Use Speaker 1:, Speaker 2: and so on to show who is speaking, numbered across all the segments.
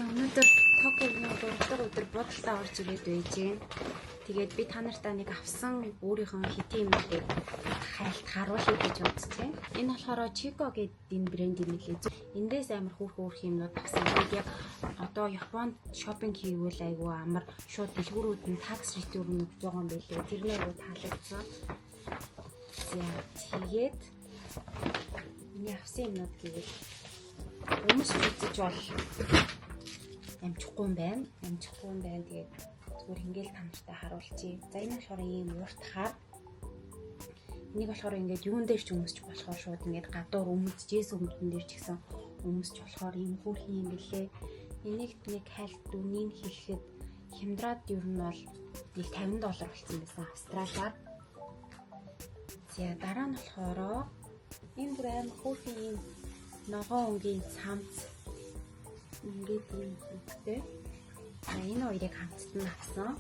Speaker 1: Өнөөдөр Токиогийн 3 дахь өдөр бодолтой орж ирээд байж гэн. Тэгээд би та нартай нэг авсан өөрийнхөө хитийн юмыг харуулъя гэж бодчихжээ. Энэ болохоор Chico гэдэг энэ брэнд юм лээ. Эндээс амар хөөрх юмнууд авсан. Тэгээд яг одоо Японд шопинг хийвэл айгүй амар шууд дэлгүүрүүд нь такс return өгж байгаа юм билээ. Тэрний айгүй таалагдсан. Тэгээд миний авсан юмнууд гэвэл өмс үзэж бол амжихгүй юм байна. Тэгээд зүгээр ингээл та нартай харуулчихъя. За энэ болохоор ийм ууртахаар энийг болохоор ингээд юун дээр ч өмсч болохоор шууд ингээд гадуур өмсжээс өмдөн дээр ч гэсэн өмсч болохоор ийм хөөрхөн юм билээ. Энийг нэг хальт дүнийг хэлэхэд хямдраад ер нь бол нэг $50 болсон байсан Австралиар. За дараа нь болохоор энэ бүр амар хөөрхөн ийм ногоон өнгийн цамц ингээд юм хэрэгтэй. Энэ хоёрыг хамтд нь авсан.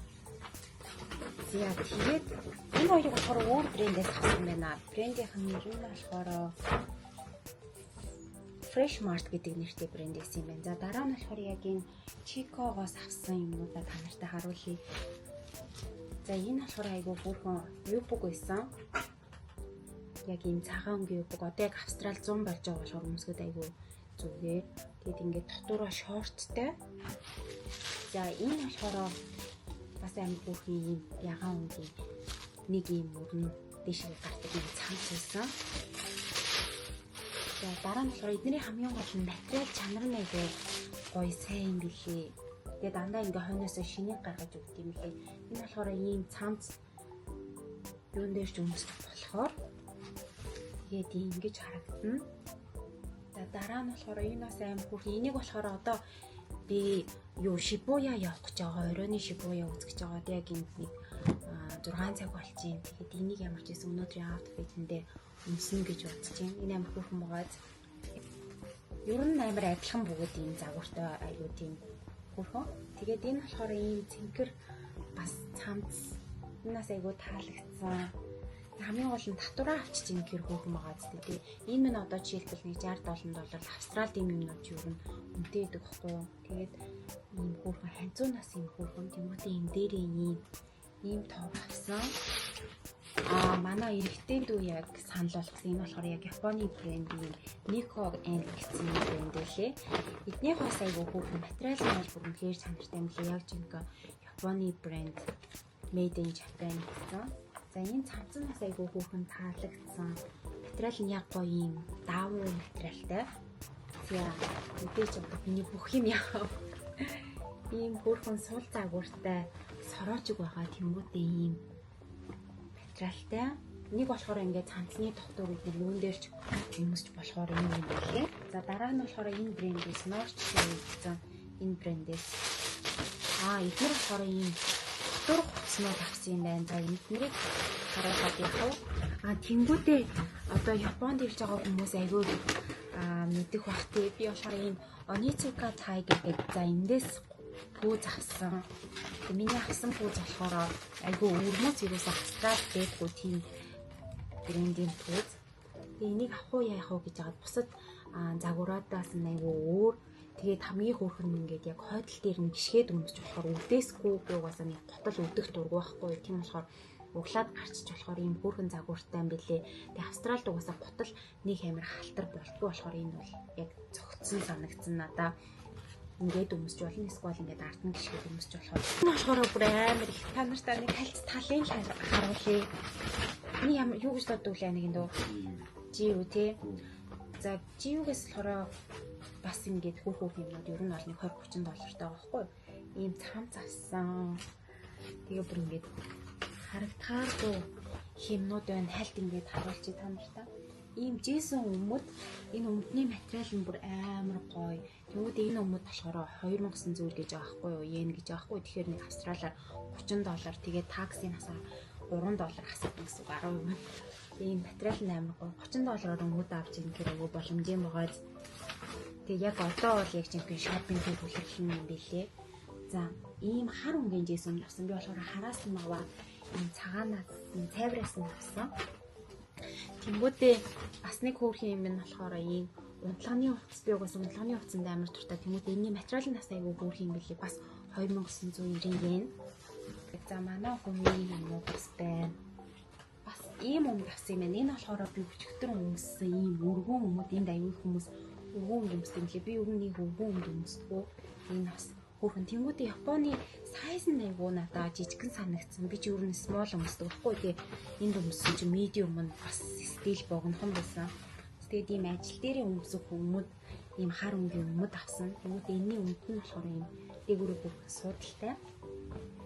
Speaker 1: За тэгээд энэ хоёрыг болохоор өөр брэндээс авсан байна. Брэндийнх нь нэр нь болохоор Fresh Mart гэдэг нэртэй брэндээс юм байна. За дараа нь болохоор яг энэ Chico-гоос авсан юмнуудаа та нартай харуулъя. За энэ болохоор айгүй бүрхэн юбг байсан. Яг энэ цагаан өнгийн юбг одоо яг Австрал 100 болж байгаа болохоор өмсгöd айгүй зүгээр. Тэгээд ингээд дотоороо шорттой. За энэ болохоор бас амар бүрхэн юм ягаан өнгийн нэг юм өрнө дэшиг гардаг юм цамц байсан. За дараа нь болохоор эдний хамгийн гол нь материал чанар нь айгүй гоё сайн билээ. Тэгээд дандаа ингээ хойноосоо шинийг гаргаж өгд юм лээ. Энэ болохоор ийм цамц юун дээр ч өмсөх болохоор тэгээд ингэж харагдана. За дараа нь болохоор энэ бас амар хүүхэн. Энийг болохоор одоо би юу Shibuya явах гэж байгаа. Оройны Shibuya үзэх гэж байгаа. Яг энд нэг 6 цаг болчихин. Тэгээд энийг ямар ч гэсэн өнөөдрийн outfit-эндээ өмснө гэж бодож байна. Энэ амар хүүхэн байгаа. Ер нь амар адилхан бөгөөд ийм загвартай аюу тийм хүүхэн. Тэгээд энэ болохоор ийм цэнхэр бас цамц. Энэс айгуу таалагдсан. Хамгийн гол нь татвараа авчиж ин гэр хөөрхөн байгаа зү тий. Энэ минь одоо жишээлбэл нэг $60 Австралид юм юмнууд юу юм үнэтэй гэдэг баггүй юу. Тэгээд ийм хөөрхөн ханцуунаас ийм хөөрхөн тэмүүлтэй ийм дээрээ ийм топ авсан. Манай эрэгтэй дүү яг санал болгосон. Энэ болохоор яг Японы брендийн Nico and гэсэн брэнд лээ. Эднийх бас айгүй хөөрхөн материал нь бол бүр үнэхээр чанартай юм лээ. Яг жинхэнэ Японы брэнд Made in Japan гэсэн. За энэ цамцнаас айгүй хөөрхөн таалагдсан. Материал нь яг гоё юм даавуу материалтай. За мэдээж одоо миний бүх юм яа. Ийм хөөрхөн сул загвартай сороожиг байгаа тэмүүтэй ийм материалтай. Нэг болохоор ингээд цамцны дотор үед юун дээр ч өмсч болохоор юм байлээ. За дараа нь болохоор энэ брэндээс North гэсэн энэ брэндээс эдгээр болохоор ийм дотор хуцснууд авсан юм байна. За эднэрийг хараад явах. Тэнгүүдээ одоо Японд ирж байгаа хүмүүс айгүй мэдэх бах тий. Би болохоор энэ Onitsuka Tai гэдэг за эндээс пүүз авсан. Миний авсан пүүз болохоор айгүй өрмөц ерөөс Австрал дэдгүү тийм брендийн пүүз. Энийг авах уу яах уу гэж хаад бусад загвараадаас нь айгүй өөр. Тэгээд хамгийн хөөрхөн ингээд яг хойдол дээр нь гიშгээд өмсч болохоор үдээсгүй угаасаа нэг готол өдөх дург байхгүй. Тийм болохоор углаад гарчиж болохоор ийм хөөрхөн загвартай юм билээ. Тэгээд Австралид угаасаа готол нэг амар халтар болтгүй болохоор энэ бол яг цогцсон санагдсан надаа. Ингээд өмсч болно. Эсвэл ингээд ард нь гიშгээд өмсч болохоор. Энэ болохоор бүр амар их та нартай нэг хальц талын харуулъя. Энэ ямар юу гэж боддог вэ нэг энэ GU тий. За GU-гээс болохоор бас ингээд хөөрхөн юмнууд ер нь бол нэг $20-30 таа байхгүй. Ийм цамц авсан. Тэгээ бүр ингээд харагдахааргүй хэмнүүд байна. Хальт ингээд харуулчих та нартай. Ийм жисэн өмд энэ өмдний материал нь бүр амар гоё. Тэгвэл энэ өмд болохоор 2900 гэж байгаа байхгүй юу? Йен гэж байгаа байхгүй. Тэгэхээр нэг Австралиар $30. Тэгээд таксын насаа $3 асах гэсэн үг 10%. Ийм материал нь амар гоё. $30-аар өмд авч ийн гэхээр өвөө боломжийн байгаа. Тэгээ яг одоо бол яг жинхэнэ шопинг хийх үйлчлэл юм билээ. За ийм хар өнгийн жисэн авсан. Би болохоор хараас нь аваа ийм цагаанаас цайвраас нь авсан. Тэнгүүдээ бас нэг хөөрхөн юм нь болохоор ийм унтлагын хувцас би угаас унтлагын хувцанд амар дуртай. Тэмүүл энэний материалын нас айгүй хөөрх юм билий. Бас 2990 yen. За манай хүмүүний юм бас байна. Бас ийм өмд авсан юм байна. Энэ болохоор би өчигдөр өмссөн ийм өргөн өмд. Энд аюул хүмүүс өргөн өмд өмсдөг. Би ер нь нэг өргөн өмд өмсдөгөө. Энэ бас хөөрхөн. Тэнгүүдээ Японы сайз нь аюул надаа жижигхэн санагдсан. Би ч ер нь small өмсдөг байхгүй тий. Энд өмссөн чи medium нь бас стил богинохон байсан. Тэгээд ийм ажил дээрээ өмсөх өмд, ийм хар өнгийн өмд авсан. Тэнгүүдээ энэний өмд нь болохоор ийм дээгүүрээ бүх суудалтай.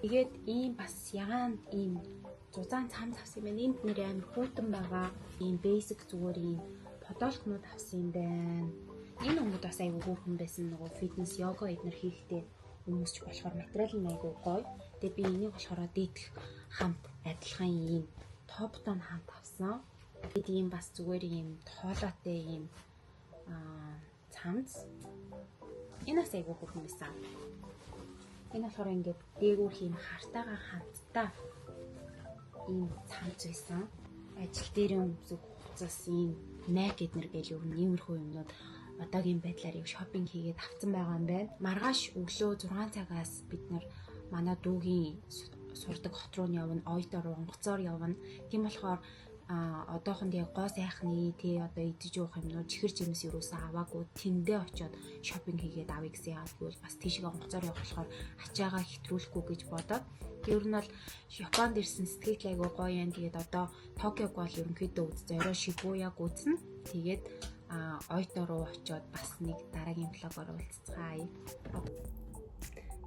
Speaker 1: Тэгээд ийм бас ягаан ийм зузаан цамц авсан юм байна. Энд нэр амар хүүтэн байгаа. Ийм basic зүгээр ийм подолкнууд авсан юм байна. Энэ өмд бас айгүй хөөрхөн байсан. Нөгөө фитнес, йога эднэр хийхдээ өмсч болохоор материал нь айгүй гоё. Тэгээд би энийг болохоор дээдх хамт адилхан ийм топ тон хамт авсан. Тэгээд ийм бас зүгээр ийм тоолоотой ийм цамц. Энэ бас айгүй хөөрхөн байсан. Энэ болохоор ингээд дээгүүр ийм хартаагаа хамтдаа ийм цамц байсан. Ажил дээр өмсөх хуцас ийм Nike эднэр гээл ер нь иймэрхүү юмнууд одоогийн байдлаар яг шопинг хийгээд авсан байгаа юм байна. Маргааш өглөө 6 цагаас бид нар манай дүүгийн сурдаг хот руу явна, Оёдо руу онгоцоор явна. Тийм болохоор одоохонд яг гоо сайхны тий одоо идэж уух юмнууд чихэр жимс юусэн аваагүй тэндээ очиод шопинг хийгээд авъя гэсэн яагүй бас тийшээ онгоцоор явах болохоор ачаагаа хэтрүүлэхгүй гэж бодоод ер нь бол Японд ирсэн сэтгэл айгуу гоё юм. Тэгээд одоо Токиог бол ерөнхийдөө зорио Шибуяг үзнэ. Тэгээд Оёдо руу очиод бас нэг дараагийн влогоор уулзцгаая.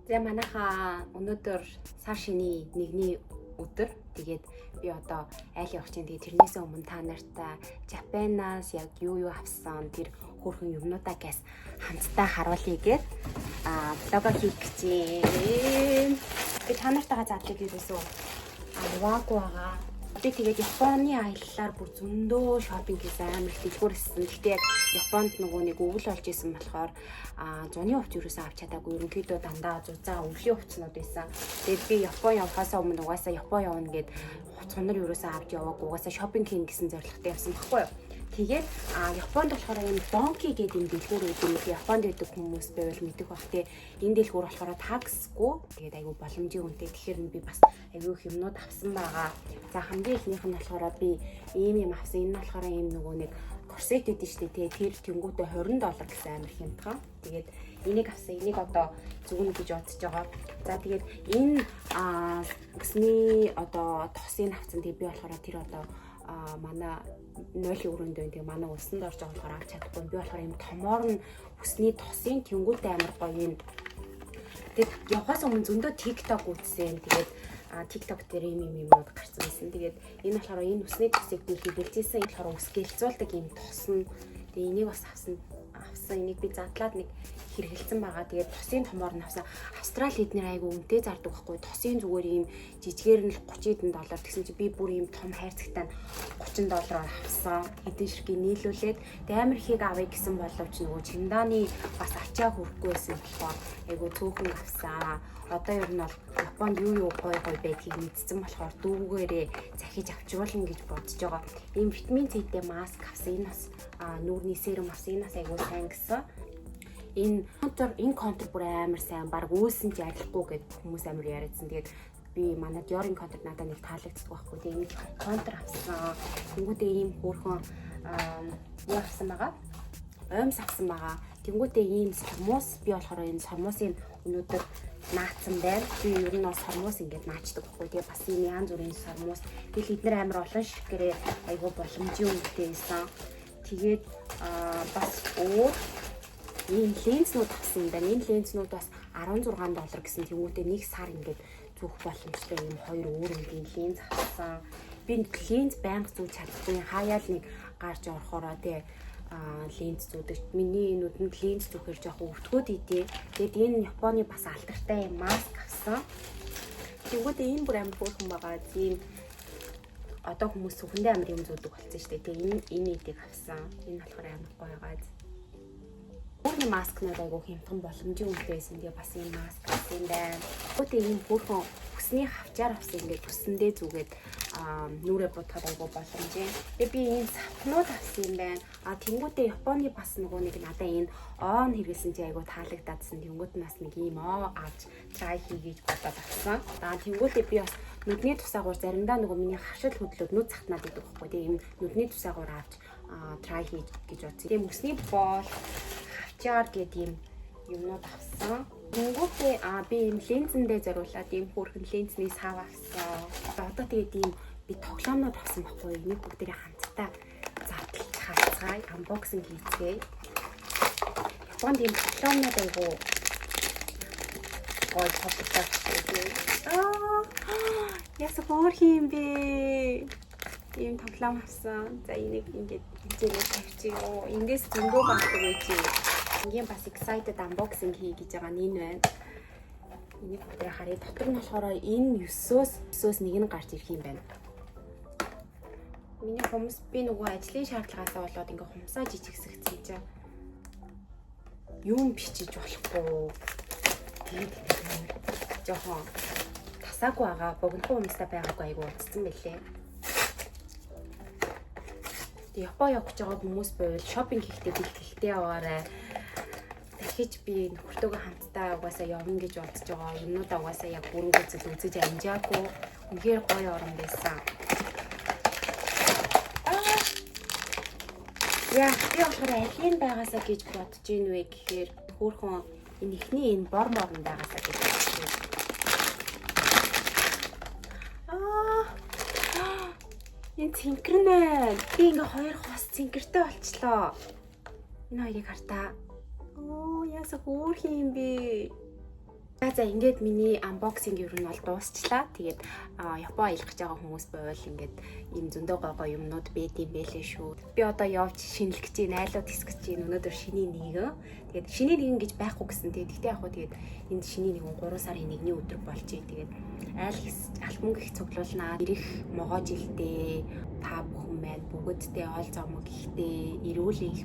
Speaker 1: За манайхаа өнөөдөр сар шиний 1-ний өдөр. Тэгээд би одоо айл явах чинь тэгээд тэрнээс өмнө та нартай Japan-аас яг юу авсан тэр хөөрхөн юмнуудаа гэс хамтдаа харуулъя гэж влогоо хийх гэж байна. Би та нартайгаа задлыг юусэн аваагүй байгаа. Би тэгээд Японы аяллаар бүр зөндөө шопинг хийсэн амар их дэлгүүрсэн. Гэхдээ яг Японд нөгөө нэг өвөл болж исэн болохоор зуны хувц юусэн авч чадаагүй. Ерөнхийдөө дандаа зузаан өвлийн хувцнууд байсан. Тэгээд би Япон явахаас өмнө угаасаа Япон явна гэд хувцнаар юусэн авч яваагүй. Угаасаа шопинг хийн гэсэн зорилготой явсан баггүй юу? Тэгээд Японд болохоор энэ Донки гэдэг юм дэлгүүр үүдэн Японд байдаг хүмүүс байвал мэдэх бах те. Энэ дэлгүүр болохоор таксгүй. Тэгээд айгүй боломжийн үнэтэй. Тэгэхээр би бас айгүй их юмнууд авсан байгаа. За хамгийн ихнийх нь болохоор би ийм юм авсан. Энэ нь болохоор ийм нөгөө нэг корсет гэдэг шүү дээ те. Тэр тэнгуүтэ $20 гэсэн амар хямдхан. Тэгээд энийг авсан. Энийг одоо зүгнэ гэж бодож байгаа. За тэгээд энэ гэсний одоо тосын авсан. Тэгээд би болохоор тэр одоо манай 0-ийн өрөөнд байна. Тэгээ манай усанд орж байгаа болохоор авч чадахгүй. Би болохоор юм томоор нь усны тосын тэнгуүтэй амар гоё юм. Тэгээд явахаас өмнө зөндөө TikTok үзсэн. Тэгээд TikTok дээр юмнууд гарсан байсан. Тэгээд энэ болохоор энэ усны тосыг би хилэлцсэн. Энэ болохоор ус гэлцүүлдэг юм тосно. Тэгээ энийг бас авсан. Энийг би задлаад нэг хэрэгэлсэн байгаа. Тэгээд тосын томоор нь авсан. Австрали эднэр айгу үнэтэй зардаг байхгүй. Тосын зүгээр ийм жижигээр нь $30 гэсэн чи би бүр ийм том хайрцагтай $30 авсан. Хэдэн ширхгийг нийлүүлээд амар ихийг авъя гэсэн боловч нөгөө чимдааны бас ачаа хүрхгүй байсан болохоор айгу цөөхөн авсан. Одоо ер нь бол Японд юу гоё байдгийг мэдсэн болохоор дүүгээрээ захиж авчруулна гэж бодож байгаа. Ийм витамин Cтэй маск авсан. Энэ бас нүүрний серум авсан. Энэ бас айгу сайн гэсэн. Энэ контур бүр амар сайн баг үүсэн ч арилахгүй гэд хүмүүс амар яриадсан. Тэгээд би манай Dior-ын контур надад нэг таалагддаг байхгүй. Тэгээд энэ контур авсан. Тэнгүүдээ ийм хөөрхөн юу авсан байгаа? Оймс авсан байгаа. Тэнгүүдээ ийм сармуус би болохоор энэ сармуусын өнөөдөр наацсан байна. Би ер нь бас сармуус ингээд наачдаг байхгүй. Тэгээд бас ийм янз бүрийн сармуус. Тэгэл эднэр амар олон ширхгэрээ айгу боломжийн үнэтэй байсан. Тэгээд бас өөр ийм лензнүүд авсан юм байна. Энэ лензнүүд бас $16 гэсэн тэмүүтээ нэг сар ингээд зүөх боломжтой ийм хоёр өөр үнэтэй ленз авсан. Би ленз байнга зүүж чадахгүй. Хаяал нэг гарч орохороо тий ленз зүүдэг. Миний нүдэнд ленз зүүхээр жоохон өвтгөөд идэ. Тэгээд энэ Японы бас алдартай юм маск авсан. Тэнгүүдээ энэ бүр амар хөөрхөн байгаа. Тийм одоо хүмүүс сүхэндээ амар юм зүүдэг болсон шүү дээ. Тэгээд энэ идийг авсан. Энэ болохоор амар гоё байгаа. Өөрний маскнууд айгу хямдхан боломжийн үнэтэй байсан. Тэгээ бас ийм маск авсан байна. Өөртөө ийм хөөрхөн хүсний хавчаар авсан. Ингээд хүсэндээ зүгээд нүрэ бодоход айгүй боломжтой. Тэгээ би энэ сапнууд авсан юм байна. Тэнгүүтээ Японы бас нөгөө нэг надаа энэ он хэрэгсэн чи айгүй таалагдадсан. Тэнгүүт нас нэг ийм авч try хийгээж бодоод авсан. Тэнгүүтээ би бас нүдний тусаагуур заримдаа нөгөө миний хашил хөдлөд нүд цахнаад идэг байхгүй. Тэгээ ийм нүдний тусаагуур авч try хийж гэж бодсон. Тэгээ мөсний бол хавчаар гэдэг ийм юмнууд авсан. Тэнгүүтээ би ийм линзэндээ зориулаад ийм хөөрхөн линзний сав авсан. Одоо тэгээд ийм би тоглоомнууд авсан байхгүй. Энийг бүгдээ хамтдаа задлж хацгаая, unboxing хийцгээе. Японд ийм тоглоомнууд айгу гой тоглоомтой. Яса хөөрхөн юм бэ? Ийм тоглоом авсан. За энийг ингэж хэмжээгээр тавьчихъя. Эндээс зөндөө багтдаг байж. Ингийн бас excited unboxing хий гэж байгаа нь энэ байна. Энийг бүгдээ харъя. Дотор нь болохоор энэ 9-өөс нэг нь гарч ирэх юм байна. Миний хумс би нөгөө ажлын шаардлагаасаа болоод ингээ хумсаа жижигсэгцэн чинь юм бичиж болохгүй. Тэгээд жоохон тасаагүй байгаа. Богинохон хумстай байгаагүй айгу утцсан байлээ. Япон явж байгаа хүмүүс байвал шопинг хийхдээ бэлтгэлтэй яваарай. Дахиж би нөхөртөөгөө хамтдаа угаасаа явна гэж бодож байгаа. Юмнуудаа угаасаа яг бүрэн үзэж амжаагүй. Үнэхээр гоё орон байсан. Яа, би болохоор алien байгаасаа гэж бодож ийн вэ гэхээр хөөхөн энэ ихний энэ бор морн байгаасаа гэж бодож байна. Энэ цэнхэрнэ. Би ингээ хоёр хос цэнхэртэй болчлоо. Энэ хоёрыг хартаа. Яса хөөрхөн юм бэ? За ингээд миний unboxing ер нь бол дуусчлаа. Тэгээд Япон аялах гэж байгаа хүмүүс байвал ингээд ийм зөндөө гой юмнууд байд юм бэлээ шүү. Би одоо явж шинэлэх гэж байна, айлууд хэсгэж байна. Өнөөдөр шиний нэгэн. Тэгээд шиний нэгэн гэж байхгүй гэсэн. Тэгтээ яг хөө тэгээд энд шиний нэгэн 3 сарын 1-ний өдөр болчих. Тэгээд айл альбом гих цуглуулнаа. Ирэх могоо жилдээ та бүхэн маань бүгдтэй оол зомог ихтэй эрүүл их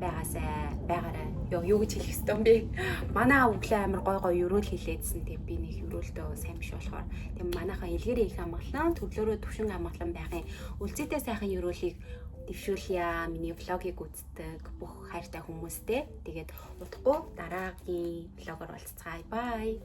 Speaker 1: байгаарай. Юу гэж хэлэх ёстой юм бэ? Манай өглөө амар гой өрөөл хэлээдсэн. Тэг би нэг өрөөлтөө сайн биш болохоор тэг манайхаа илгэрээ их амгалан төрлөөрөө төвшин амгалан байхын үлцээтэй сайхан өрөөлийг дэвшүүлье. Миний влогийг үздэг бүх хайртай хүмүүстэй. Тэгээд удахгүй дараагийн влогоор уулзцгаая. Bye.